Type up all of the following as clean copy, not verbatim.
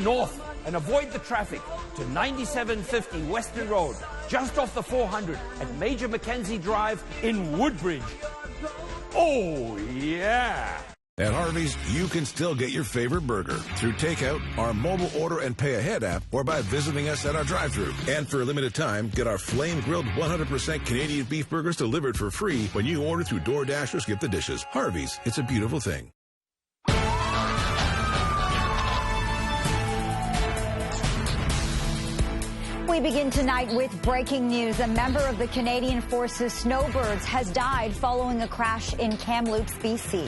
north and avoid the traffic to 9750 Western Road, just off the 400 at Major Mackenzie Drive in Woodbridge. Oh, yeah! At Harvey's, you can still get your favorite burger through takeout, our mobile order and pay ahead app, or by visiting us at our drive-thru. And for a limited time, get our flame-grilled 100% Canadian beef burgers delivered for free when you order through DoorDash or Skip the Dishes. Harvey's, it's a beautiful thing. We begin tonight with breaking news. A member of the Canadian Forces Snowbirds has died following a crash in Kamloops, BC.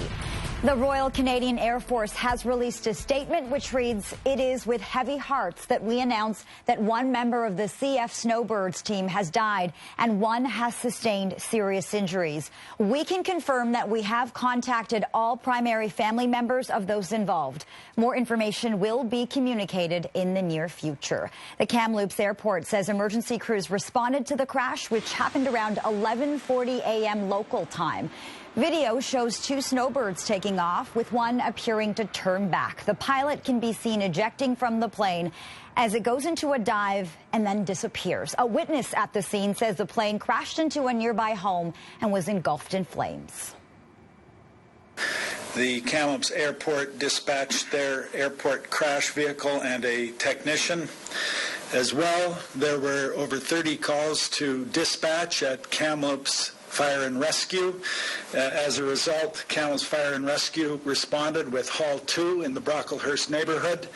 The Royal Canadian Air Force has released a statement which reads, "It is with heavy hearts that we announce that one member of the CF Snowbirds team has died and one has sustained serious injuries. We can confirm that we have contacted all primary family members of those involved. More information will be communicated in the near future." The Kamloops Airport says emergency crews responded to the crash, which happened around 11:40 a.m. local time. Video shows two snowbirds taking off, with one appearing to turn back. The pilot can be seen ejecting from the plane as it goes into a dive and then disappears. A witness at the scene says the plane crashed into a nearby home and was engulfed in flames. The Kamloops Airport dispatched their airport crash vehicle and a technician. As well, there were over 30 calls to dispatch at Kamloops Fire and Rescue. As a result, Kamloops Fire and Rescue responded with Hall 2 in the Brocklehurst neighborhood.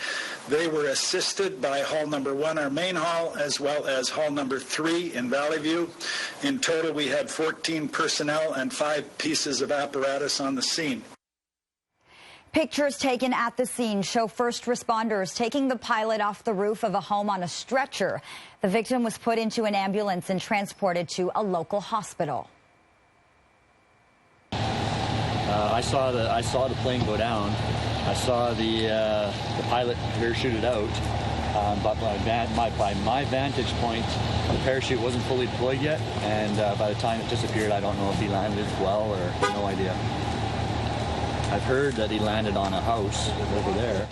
They were assisted by Hall number 1, our main hall, as well as Hall number 3 in Valley View. In total, we had 14 personnel and 5 pieces of apparatus on the scene. Pictures taken at the scene show first responders taking the pilot off the roof of a home on a stretcher. The victim was put into an ambulance and transported to a local hospital. I saw the plane go down. I saw the pilot parachuted out, but by my vantage point, the parachute wasn't fully deployed yet, and by the time it disappeared, I don't know if he landed well or no idea. I've heard that he landed on a house over there.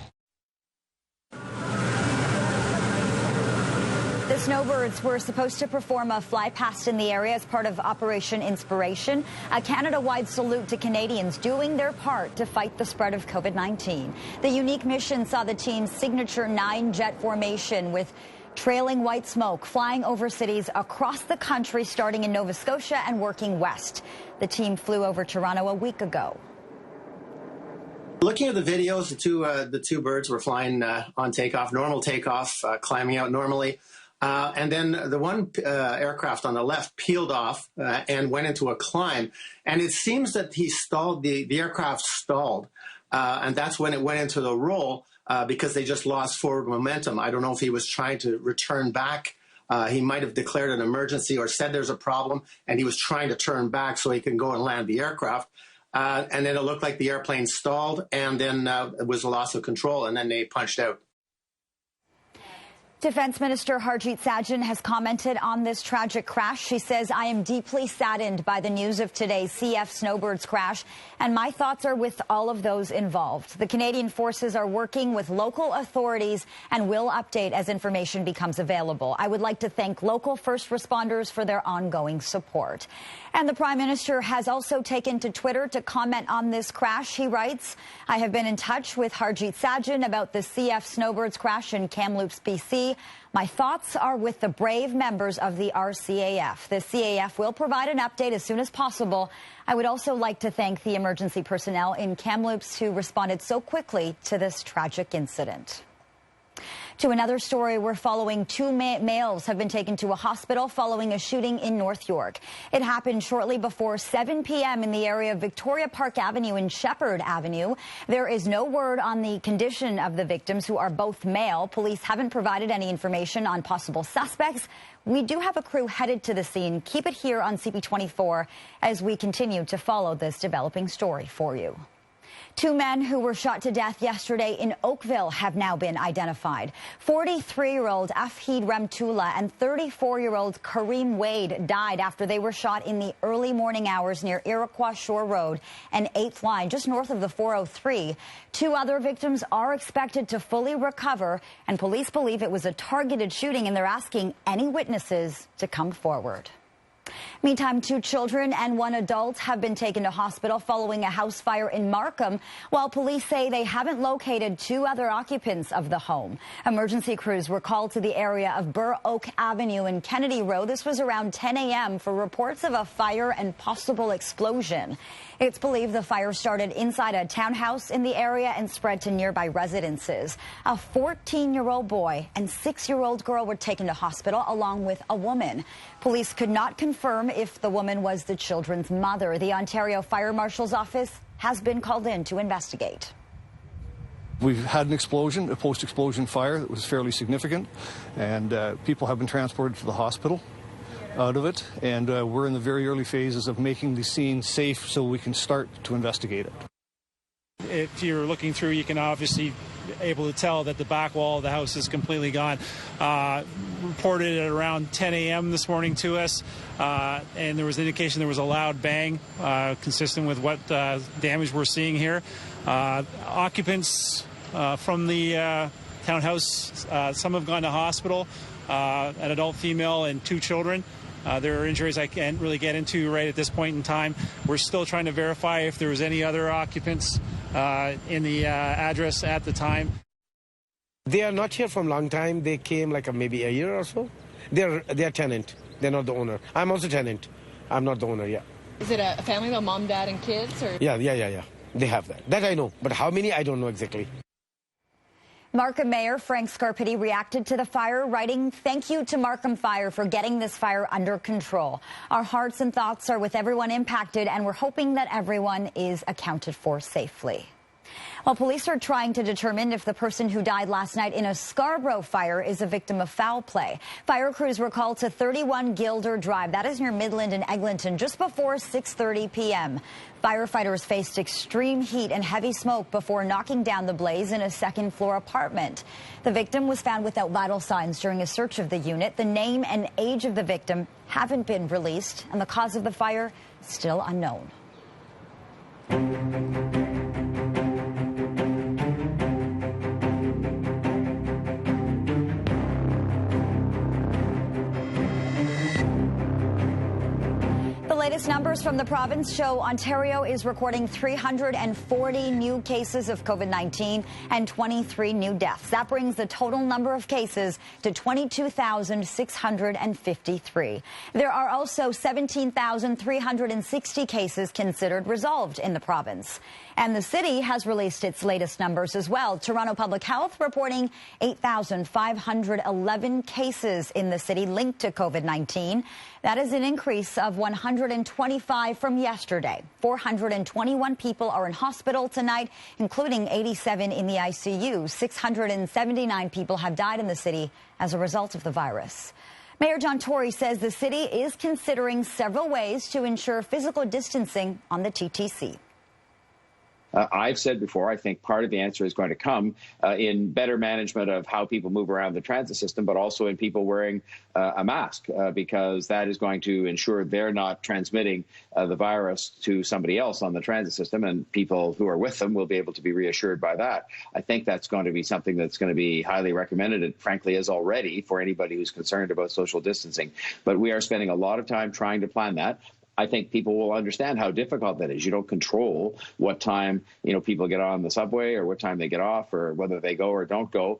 The Snowbirds were supposed to perform a fly-past in the area as part of Operation Inspiration, a Canada-wide salute to Canadians doing their part to fight the spread of COVID-19. The unique mission saw the team's signature 9-jet formation with trailing white smoke flying over cities across the country, starting in Nova Scotia and working west. The team flew over Toronto a week ago. Looking at the videos, the two birds were flying on takeoff, normal takeoff, climbing out normally. And then the one aircraft on the left peeled off and went into a climb. And it seems that he stalled, the aircraft stalled. And that's when it went into the roll because they just lost forward momentum. I don't know if he was trying to return back. He might have declared an emergency or said there's a problem, and he was trying to turn back so he can go and land the aircraft. And then it looked like the airplane stalled, and then it was a loss of control, and then they punched out. Defense Minister Harjit Sajjan has commented on this tragic crash. She says, "I am deeply saddened by the news of today's CF Snowbirds crash, and my thoughts are with all of those involved. The Canadian Forces are working with local authorities and will update as information becomes available. I would like to thank local first responders for their ongoing support." And the Prime Minister has also taken to Twitter to comment on this crash. He writes, "I have been in touch with Harjit Sajjan about the CF Snowbirds crash in Kamloops, BC. My thoughts are with the brave members of the RCAF. The CAF will provide an update as soon as possible. I would also like to thank the emergency personnel in Kamloops who responded so quickly to this tragic incident." To another story, we're following two males have been taken to a hospital following a shooting in North York. It happened shortly before 7 p.m. in the area of Victoria Park Avenue and Shepherd Avenue. There is no word on the condition of the victims, who are both male. Police haven't provided any information on possible suspects. We do have a crew headed to the scene. Keep it here on CP24 as we continue to follow this developing story for you. Two men who were shot to death yesterday in Oakville have now been identified. 43-year-old Afheed Remtula and 34-year-old Kareem Wade died after they were shot in the early morning hours near Iroquois Shore Road and 8th Line, just north of the 403. Two other victims are expected to fully recover, and police believe it was a targeted shooting, and they're asking any witnesses to come forward. Meantime, 2 children and 1 adult have been taken to hospital following a house fire in Markham, while police say they haven't located 2 other occupants of the home. Emergency crews were called to the area of Burr Oak Avenue and Kennedy Road. This was around 10 a.m. for reports of a fire and possible explosion. It's believed the fire started inside a townhouse in the area and spread to nearby residences. A 14-year-old boy and 6-year-old girl were taken to hospital along with a woman. Police could not confirm if the woman was the children's mother. The Ontario Fire Marshal's office has been called in to investigate. We've had an explosion, a post-explosion fire that was fairly significant, and people have been transported to the hospital out of it, and we're in the very early phases of making the scene safe so we can start to investigate it. If you're looking through, you can obviously able to tell that the back wall of the house is completely gone. Reported at around 10 a.m. this morning to us, and there was indication there was a loud bang, consistent with what damage we're seeing here. Occupants from the townhouse, some have gone to hospital, an adult female and 2 children. There are injuries I can't really get into right at this point in time. We're still trying to verify if there was any other occupants in the address at the time. They are not here from a long time. They came like maybe a year or so. They're tenant. They're not the owner. I'm also tenant. I'm not the owner, yeah. Is it a family with mom, dad, and kids? Or? Yeah. They have that. That I know. But how many, I don't know exactly. Markham Mayor Frank Scarpitti reacted to the fire, writing, "Thank you to Markham Fire for getting this fire under control. Our hearts and thoughts are with everyone impacted, and we're hoping that everyone is accounted for safely." Well, police are trying to determine if the person who died last night in a Scarborough fire is a victim of foul play. Fire crews were called to 31 Gilder Drive. That is near Midland and Eglinton, just before 6:30 p.m. Firefighters faced extreme heat and heavy smoke before knocking down the blaze in a second-floor apartment. The victim was found without vital signs during a search of the unit. The name and age of the victim haven't been released, and the cause of the fire still unknown. The latest numbers from the province show Ontario is recording 340 new cases of COVID-19 and 23 new deaths. That brings the total number of cases to 22,653. There are also 17,360 cases considered resolved in the province. And the city has released its latest numbers as well. Toronto Public Health reporting 8,511 cases in the city linked to COVID-19. That is an increase of 125 from yesterday. 421 people are in hospital tonight, including 87 in the ICU. 679 people have died in the city as a result of the virus. Mayor John Tory says the city is considering several ways to ensure physical distancing on the TTC. I've said before, I think part of the answer is going to come in better management of how people move around the transit system, but also in people wearing a mask, because that is going to ensure they're not transmitting the virus to somebody else on the transit system, and people who are with them will be able to be reassured by that. I think that's going to be something that's going to be highly recommended, and frankly is already, for anybody who's concerned about social distancing. But we are spending a lot of time trying to plan that. I think people will understand how difficult that is. You don't control what time, people get on the subway or what time they get off or whether they go or don't go.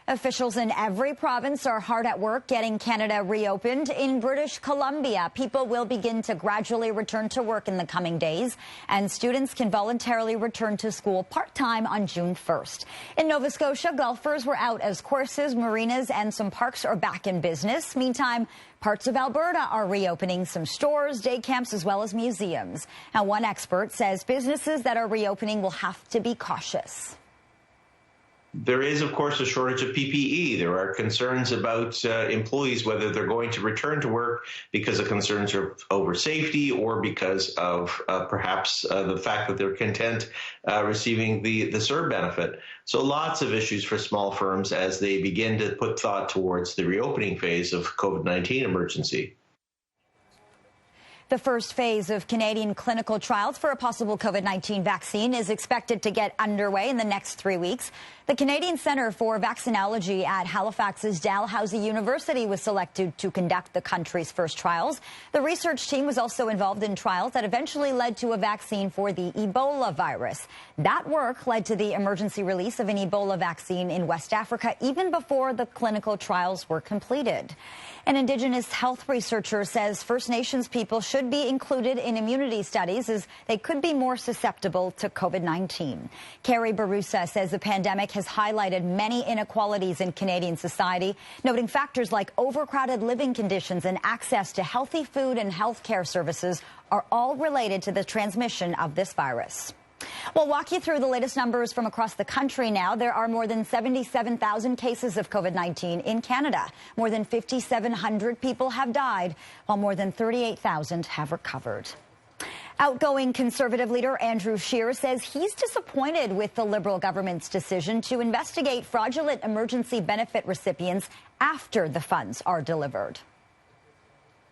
Officials in every province are hard at work getting Canada reopened. In British Columbia, people will begin to gradually return to work in the coming days, and students can voluntarily return to school part-time on June 1st. In Nova Scotia, golfers were out as courses, marinas, and some parks are back in business. Meantime, parts of Alberta are reopening some stores, day camps, as well as museums. Now, one expert says businesses that are reopening will have to be cautious. There is, of course, a shortage of PPE. There are concerns about employees, whether they're going to return to work because of concerns over safety or because of perhaps the fact that they're content receiving the CERB benefit. So lots of issues for small firms as they begin to put thought towards the reopening phase of COVID-19 emergency. The first phase of Canadian clinical trials for a possible COVID-19 vaccine is expected to get underway in the next 3 weeks. The Canadian Centre for Vaccinology at Halifax's Dalhousie University was selected to conduct the country's first trials. The research team was also involved in trials that eventually led to a vaccine for the Ebola virus. That work led to the emergency release of an Ebola vaccine in West Africa even before the clinical trials were completed. An Indigenous health researcher says First Nations people should be included in immunity studies as they could be more susceptible to COVID-19. Carrie Barusa says the pandemic has highlighted many inequalities in Canadian society, noting factors like overcrowded living conditions and access to healthy food and health care services are all related to the transmission of this virus. We'll walk you through the latest numbers from across the country now. There are more than 77,000 cases of COVID-19 in Canada. More than 5,700 people have died, while more than 38,000 have recovered. Outgoing Conservative leader Andrew Scheer says he's disappointed with the Liberal government's decision to investigate fraudulent emergency benefit recipients after the funds are delivered.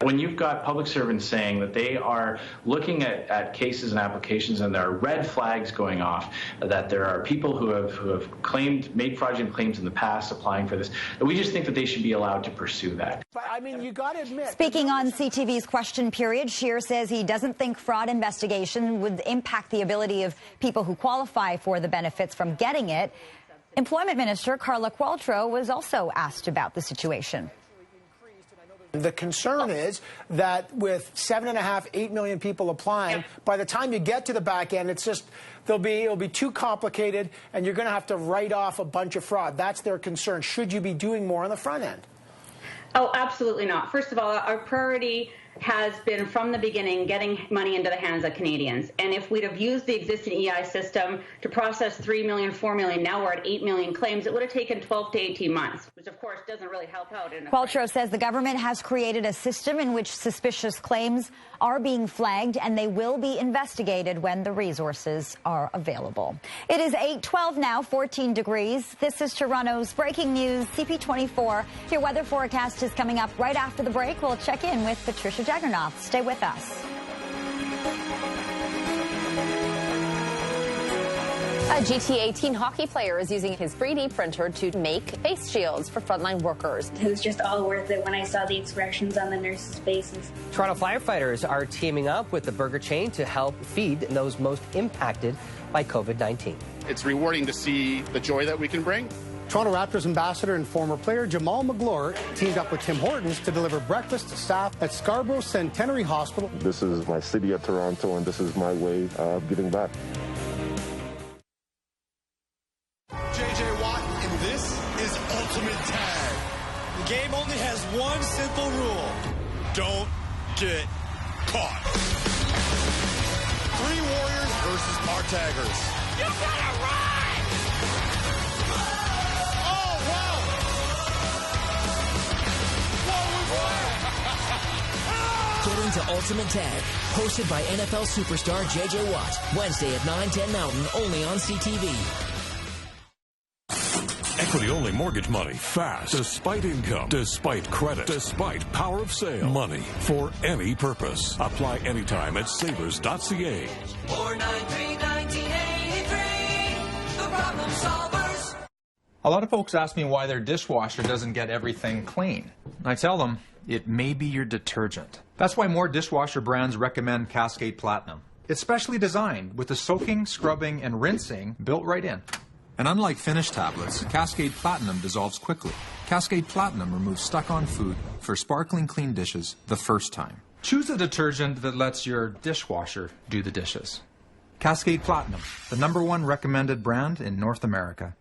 When you've got public servants saying that they are looking at cases and applications and there are red flags going off, that there are people who have made fraudulent claims in the past applying for this, we just think that they should be allowed to pursue that. But I mean, you got to admit. Speaking on CTV's Question Period, Scheer says he doesn't think fraud investigation would impact the ability of people who qualify for the benefits from getting it. Employment Minister Carla Qualtrough was also asked about the situation. The concern is that with 7.5, 8 million people applying, by the time you get to the back end, it's just it'll be too complicated, and you're going to have to write off a bunch of fraud. That's their concern. Should you be doing more on the front end? Oh, absolutely not. First of all, our priority has been from the beginning getting money into the hands of Canadians. And if we'd have used the existing EI system to process 3 million, 4 million, now we're at 8 million claims, it would have taken 12 to 18 months, which of course doesn't really help out. Qualtrough says the government has created a system in which suspicious claims are being flagged and they will be investigated when the resources are available. It is 8:12 now, 14 degrees. This is Toronto's breaking news, CP24. Your weather forecast is coming up right after the break. We'll check in with Patricia Jaggernoth. Stay with us. A GTA teen hockey player is using his 3D printer to make face shields for frontline workers. It was just all worth it when I saw the expressions on the nurses' faces. Toronto firefighters are teaming up with the burger chain to help feed those most impacted by COVID-19. It's rewarding to see the joy that we can bring. Toronto Raptors ambassador and former player Jamal Magloire teamed up with Tim Hortons to deliver breakfast to staff at Scarborough Centenary Hospital. This is my city of Toronto, and this is my way of giving back. JJ Watt, and this is Ultimate Tag. The game only has one simple rule. Don't get caught. 3 Warriors versus our taggers. You gotta run! Oh, wow! Get into Ultimate Tag, hosted by NFL superstar JJ Watt, Wednesday at 9/10 Mountain, only on CTV. Equity-only mortgage money. Fast. Despite income. Despite credit. Despite power of sale. Money for any purpose. Apply anytime at savers.ca. 493-1983. The Problem Solvers. A lot of folks ask me why their dishwasher doesn't get everything clean. I tell them it may be your detergent. That's why more dishwasher brands recommend Cascade Platinum. It's specially designed with the soaking, scrubbing, and rinsing built right in. And unlike Finish tablets, Cascade Platinum dissolves quickly. Cascade Platinum removes stuck-on food for sparkling clean dishes the first time. Choose a detergent that lets your dishwasher do the dishes. Cascade Platinum, the #1 recommended brand in North America.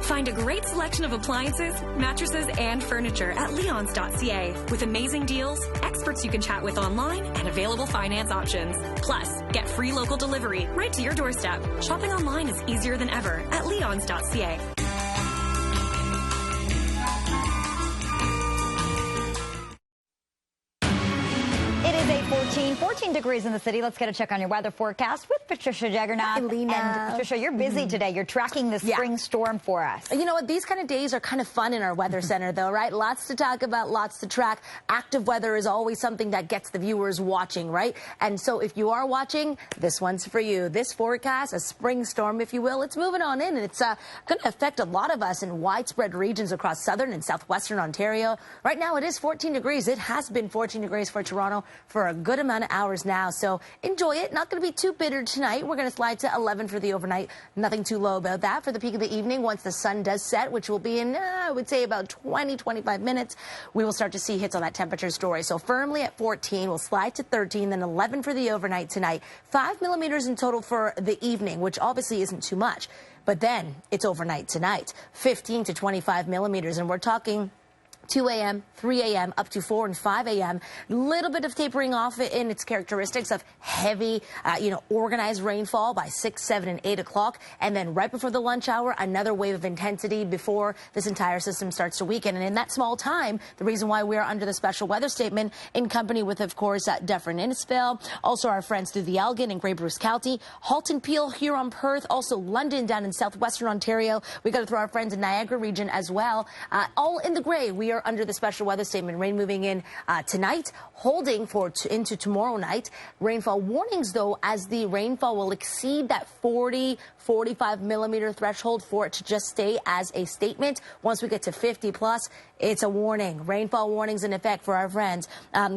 Find a great selection of appliances, mattresses, and furniture at leons.ca with amazing deals, experts you can chat with online, and available finance options. Plus, get free local delivery right to your doorstep. Shopping online is easier than ever at leons.ca. It is 14 degrees in the city. Let's get a check on your weather forecast with Patricia Jaggernaut. Hi, Lena. And Patricia, you're busy today. You're tracking the spring storm for us. You know what? These kind of days are kind of fun in our weather center, though, right? Lots to talk about, lots to track. Active weather is always something that gets the viewers watching, right? And so if you are watching, this one's for you. This forecast, a spring storm, if you will, it's moving on in, and it's going to affect a lot of us in widespread regions across southern and southwestern Ontario. Right now, it is 14 degrees. It has been 14 degrees for Toronto for a good amount of hours now, so enjoy it. Not going to be too bitter tonight. We're going to slide to 11 for the overnight. Nothing too low about that. For the peak of the evening, once the sun does set, which will be in, I would say, about 20-25 minutes, we will start to see hits on that temperature story. So firmly at 14, we'll slide to 13, then 11 for the overnight tonight. 5 millimeters in total for the evening, which obviously isn't too much. But then it's overnight tonight, 15 to 25 millimeters, and we're talking 2 a.m., 3 a.m., up to 4 and 5 a.m. Little bit of tapering off in its characteristics of heavy, organized rainfall by 6, 7, and 8 o'clock. And then right before the lunch hour, another wave of intensity before this entire system starts to weaken. And in that small time, the reason why we're under the special weather statement in company with, of course, Dufferin Innisfail, also our friends through the Elgin and Grey Bruce County, Halton Peel, Huron, Perth, also London down in southwestern Ontario. We got to throw our friends in Niagara region as well. All in the gray. We are under the special weather statement. Rain moving in tonight, holding into tomorrow night. Rainfall warnings, though, as the rainfall will exceed that 40-45 millimeter threshold for it to just stay as a statement. Once we get to 50 plus, it's a warning. Rainfall warnings in effect for our friends.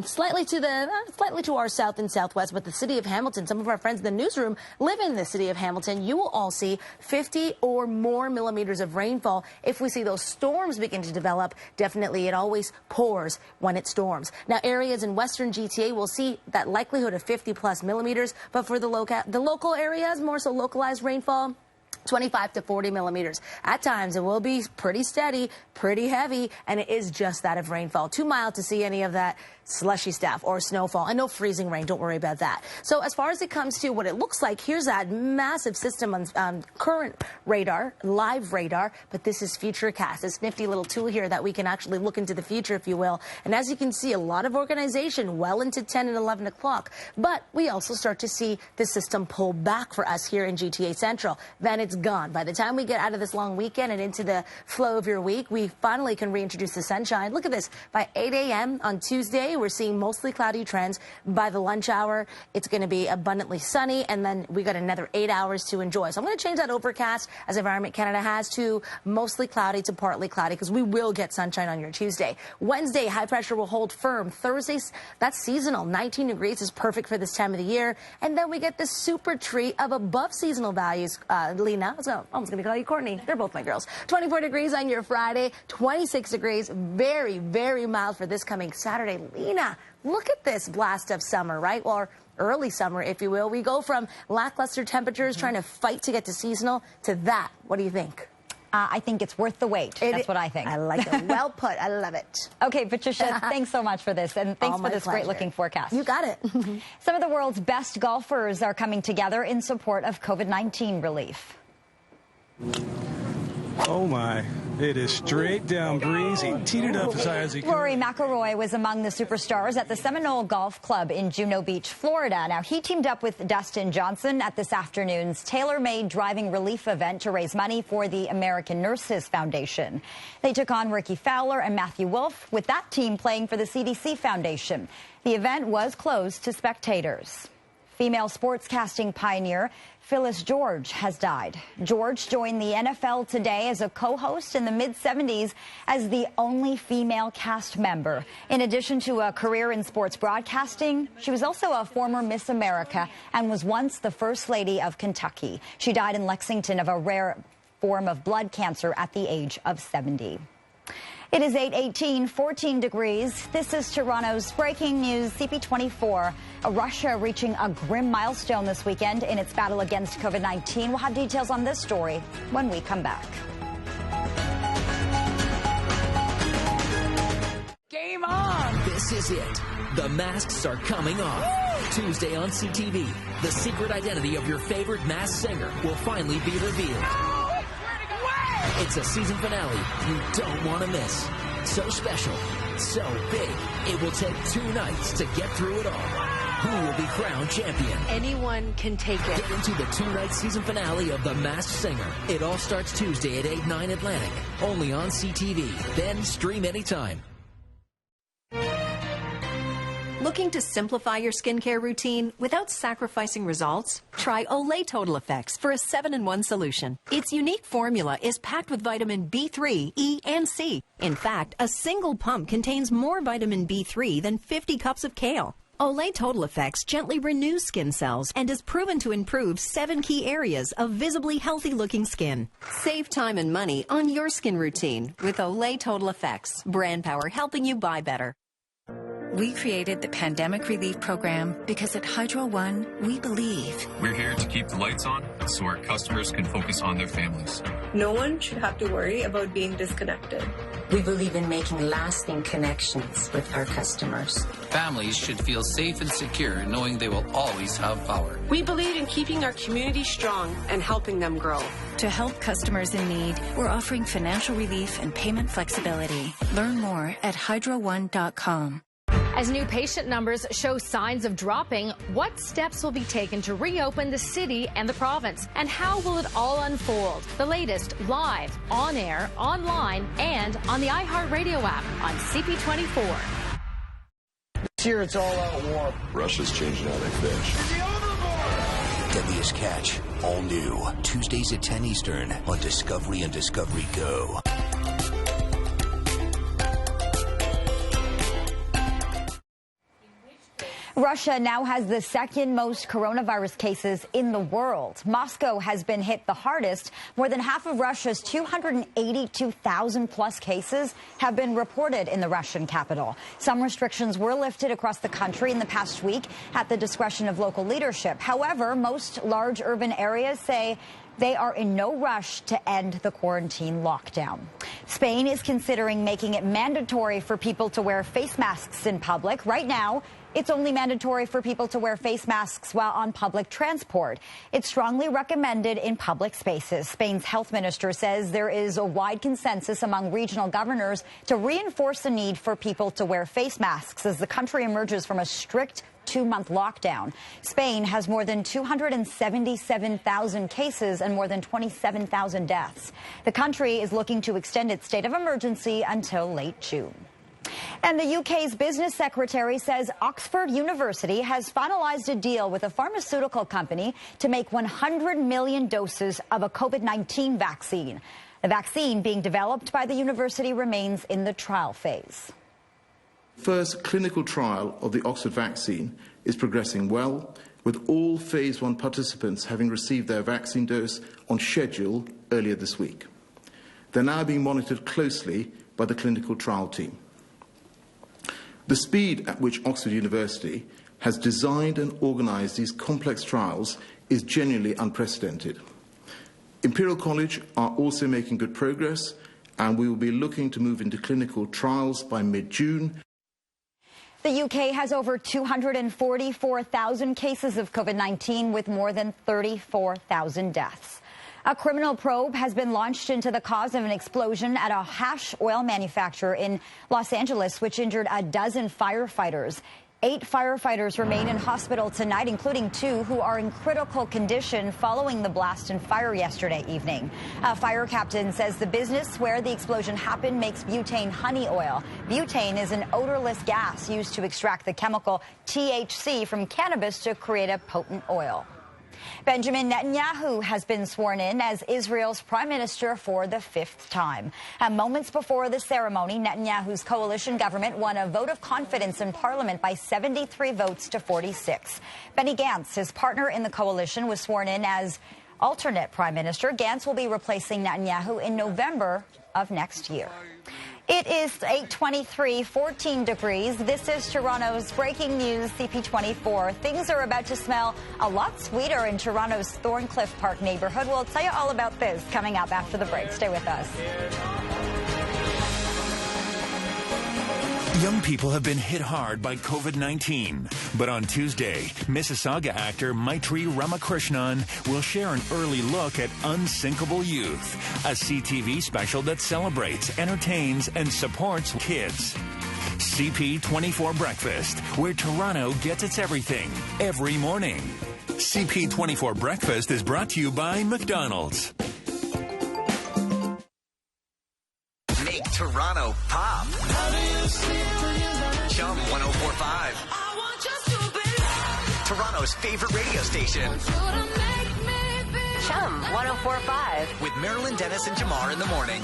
Slightly to our south and southwest, but the city of Hamilton, some of our friends in the newsroom live in the city of Hamilton. You will all see 50 or more millimeters of rainfall. If we see those storms begin to develop, definitely it always pours when it storms. Now, areas in western GTA will see that likelihood of 50 plus millimeters, but for the local areas, more so localized rainfall, 25 to 40 millimeters. At times, it will be pretty steady, pretty heavy, and it is just that of rainfall. Too mild to see any of that slushy stuff or snowfall, and no freezing rain. Don't worry about that. So as far as it comes to what it looks like, here's that massive system on current radar, live radar, but this is Futurecast, this nifty little tool here that we can actually look into the future, if you will. And as you can see, a lot of organization well into 10 and 11 o'clock, but we also start to see the system pull back for us here in GTA Central. Then it's gone. By the time we get out of this long weekend and into the flow of your week, we finally can reintroduce the sunshine. Look at this. By 8 a.m. on Tuesday, we're seeing mostly cloudy trends. By the lunch hour, it's going to be abundantly sunny, and then we got another 8 hours to enjoy. So I'm going to change that overcast, as Environment Canada has, to mostly cloudy to partly cloudy, because we will get sunshine on your Tuesday. Wednesday, high pressure will hold firm. Thursday, that's seasonal. 19 degrees is perfect for this time of the year. And then we get this super treat of above seasonal values, Lena. So I'm just going to call you Courtney. They're both my girls. 24 degrees on your Friday, 26 degrees. Very, very mild for this coming Saturday. Lena, look at this blast of summer, right? Or early summer, if you will. We go from lackluster temperatures, trying to fight to get to seasonal, to that. What do you think? I think it's worth the wait. That's what I think. I like it. Well put. I love it. Okay, Patricia, thanks so much for this, and thanks for this great-looking forecast. You got it. Some of the world's best golfers are coming together in support of COVID-19 relief. Oh, my. It is straight down breezy. Teed it up as high as he could. Rory McIlroy was among the superstars at the Seminole Golf Club in Juno Beach, Florida. Now, he teamed up with Dustin Johnson at this afternoon's tailor-made driving relief event to raise money for the American Nurses Foundation. They took on Ricky Fowler and Matthew Wolf, with that team playing for the CDC Foundation. The event was closed to spectators. Female sportscasting pioneer Phyllis George has died. George joined the NFL today as a co-host in the mid-70s as the only female cast member. In addition to a career in sports broadcasting, she was also a former Miss America and was once the First Lady of Kentucky. She died in Lexington of a rare form of blood cancer at the age of 70. It is 8:18, 14 degrees. This is Toronto's breaking news, CP24. Russia reaching a grim milestone this weekend in its battle against COVID-19. We'll have details on this story when we come back. game on. This is it. The masks are coming off. Tuesday on CTV, the secret identity of your favorite masked singer will finally be revealed. It's a season finale you don't want to miss. So special, so big, it will take 2 nights to get through it all. Who will be crowned champion? Anyone can take it. Get into the 2-night season finale of The Masked Singer. It all starts Tuesday at 8, 9 Atlantic. Only on CTV. Then stream anytime. Looking to simplify your skincare routine without sacrificing results? Try Olay Total Effects for a 7-in-1 solution. Its unique formula is packed with vitamin B3, E, and C. In fact, a single pump contains more vitamin B3 than 50 cups of kale. Olay Total Effects gently renews skin cells and is proven to improve 7 key areas of visibly healthy-looking skin. Save time and money on your skin routine with Olay Total Effects. Brand power helping you buy better. We created the Pandemic Relief Program because at Hydro One, we believe. We're here to keep the lights on so our customers can focus on their families. No one should have to worry about being disconnected. We believe in making lasting connections with our customers. Families should feel safe and secure knowing they will always have power. We believe in keeping our community strong and helping them grow. To help customers in need, we're offering financial relief and payment flexibility. Learn more at hydro1.com. As new patient numbers show signs of dropping, what steps will be taken to reopen the city and the province? And how will it all unfold? The latest live, on air, online, and on the iHeartRadio app on CP24. This year it's all out war. Russia's changing how they fish. Deadliest Catch, all new. Tuesdays at 10 Eastern on Discovery and Discovery Go. Russia now has the second most coronavirus cases in the world. Moscow has been hit the hardest. More than half of Russia's 282,000 plus cases have been reported in the Russian capital. Some restrictions were lifted across the country in the past week at the discretion of local leadership. However, most large urban areas say they are in no rush to end the quarantine lockdown. Spain is considering making it mandatory for people to wear face masks in public. Right now, it's only mandatory for people to wear face masks while on public transport. It's strongly recommended in public spaces. Spain's health minister says there is a wide consensus among regional governors to reinforce the need for people to wear face masks as the country emerges from a strict 2-month lockdown. Spain has more than 277,000 cases and more than 27,000 deaths. The country is looking to extend its state of emergency until late June. And the UK's business secretary says Oxford University has finalized a deal with a pharmaceutical company to make 100 million doses of a COVID-19 vaccine. The vaccine being developed by the university remains in the trial phase. First clinical trial of the Oxford vaccine is progressing well, with all phase 1 participants having received their vaccine dose on schedule earlier this week. They're now being monitored closely by the clinical trial team. The speed at which Oxford University has designed and organised these complex trials is genuinely unprecedented. Imperial College are also making good progress, and we will be looking to move into clinical trials by mid-June. The UK has over 244,000 cases of COVID-19 with more than 34,000 deaths. A criminal probe has been launched into the cause of an explosion at a hash oil manufacturer in Los Angeles, which injured a dozen firefighters. 8 firefighters remain in hospital tonight, including 2 who are in critical condition following the blast and fire yesterday evening. A fire captain says the business where the explosion happened makes butane honey oil. Butane is an odorless gas used to extract the chemical THC from cannabis to create a potent oil. Benjamin Netanyahu has been sworn in as Israel's prime minister for the 5th time. Moments before the ceremony, Netanyahu's coalition government won a vote of confidence in parliament by 73 votes to 46. Benny Gantz, his partner in the coalition, was sworn in as alternate prime minister. Gantz will be replacing Netanyahu in November of next year. It is 8:23, 14 degrees. This is Toronto's breaking news, CP24. Things are about to smell a lot sweeter in Toronto's Thorncliffe Park neighborhood. We'll tell you all about this coming up after the break. Stay with us. Young people have been hit hard by COVID-19, but on Tuesday, Mississauga actor Maitri Ramakrishnan will share an early look at Unsinkable Youth, a CTV special that celebrates, entertains, and supports kids. CP24 Breakfast, where Toronto gets its everything, every morning. CP24 Breakfast is brought to you by McDonald's. Make Toronto pop. Chum 104.5. Toronto's favorite radio station. Chum 104.5. With Marilyn Dennis and Jamar in the morning.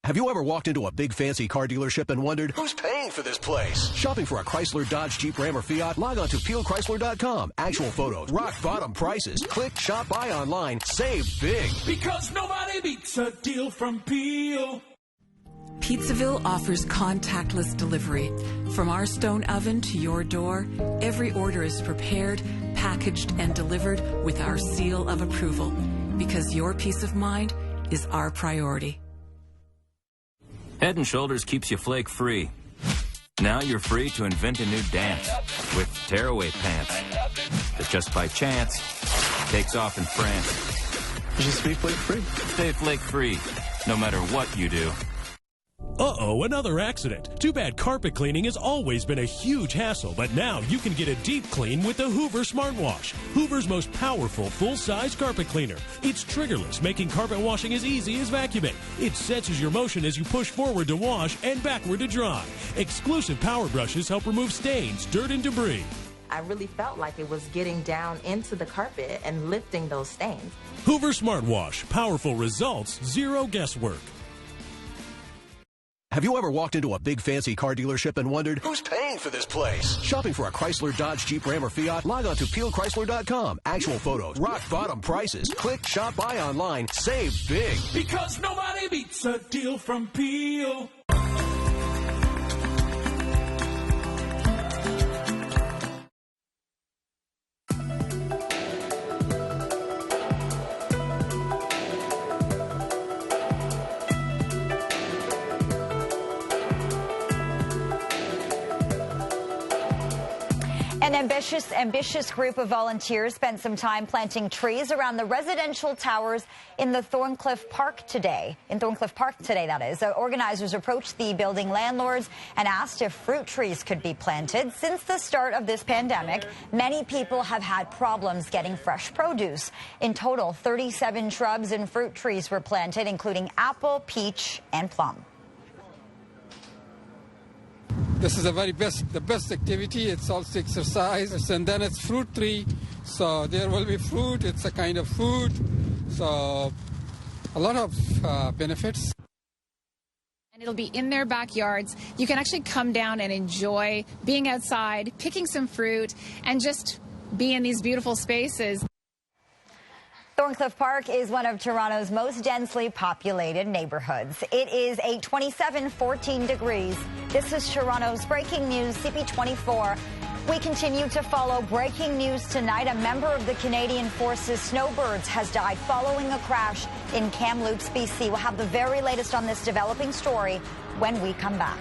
Have you ever walked into a big fancy car dealership and wondered, who's paying for this place? Shopping for a Chrysler, Dodge, Jeep, Ram, or Fiat? Log on to PeelChrysler.com. Actual photos, rock bottom prices. Click, shop, buy online. Save big. Because nobody beats a deal from Peel. Pizzaville offers contactless delivery. From our stone oven to your door, every order is prepared, packaged, and delivered with our seal of approval. Because your peace of mind is our priority. Head & Shoulders keeps you flake-free. Now you're free to invent a new dance with tearaway pants that just by chance takes off in France. Just be flake-free. Stay flake-free, no matter what you do. Uh-oh, another accident. Too bad carpet cleaning has always been a huge hassle, but now you can get a deep clean with the Hoover Smartwash, Hoover's most powerful full-size carpet cleaner. It's triggerless, making carpet washing as easy as vacuuming. It senses your motion as you push forward to wash and backward to dry. Exclusive power brushes help remove stains, dirt, and debris. I really felt like it was getting down into the carpet and lifting those stains. Hoover Smartwash, powerful results, zero guesswork. Have you ever walked into a big fancy car dealership and wondered, who's paying for this place? Shopping for a Chrysler, Dodge, Jeep, Ram, or Fiat? Log on to PeelChrysler.com. Actual photos, rock bottom prices. Click, shop, buy online. Save big. Because nobody beats a deal from Peel. An ambitious group of volunteers spent some time planting trees around the residential towers in the Thorncliffe Park today. That is. Organizers approached the building landlords and asked if fruit trees could be planted. Since the start of this pandemic, many people have had problems getting fresh produce. In total, 37 shrubs and fruit trees were planted, including apple, peach, and plum. This is the best activity. It's also exercise, and then it's fruit tree. So there will be fruit. It's a kind of food. So a lot of benefits. And it'll be in their backyards. You can actually come down and enjoy being outside, picking some fruit, and just be in these beautiful spaces. Thorncliffe Park is one of Toronto's most densely populated neighborhoods. It is 14 degrees. This is Toronto's breaking news, CP24. We continue to follow breaking news tonight. A member of the Canadian Forces Snowbirds has died following a crash in Kamloops, BC. We'll have the very latest on this developing story when we come back.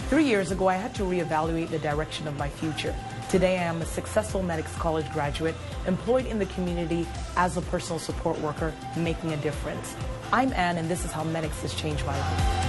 3 years ago, I had to reevaluate the direction of my future. Today, I am a successful Medics College graduate, employed in the community as a personal support worker, making a difference. I'm Anne, and this is how Medics has changed my life.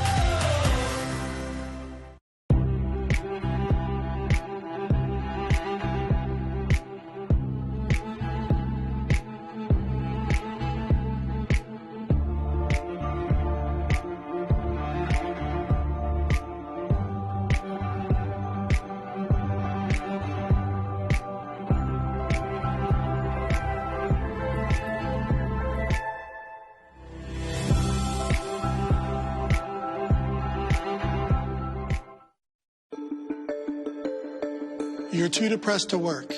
You're too depressed to work.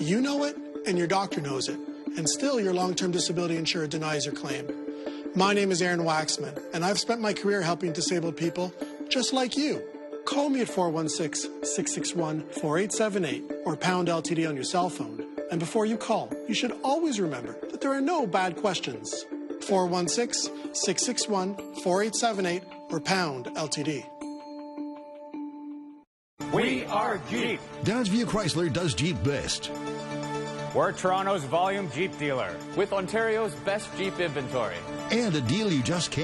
You know it, and your doctor knows it. And still, your long-term disability insurer denies your claim. My name is Aaron Waxman, and I've spent my career helping disabled people just like you. Call me at 416-661-4878 or pound LTD on your cell phone, And before you call, you should always remember that there are no bad questions. 416-661-4878 or pound LTD. We are Jeep. Downsview Chrysler does Jeep best. We're Toronto's volume Jeep dealer with Ontario's best Jeep inventory. And a deal you just can't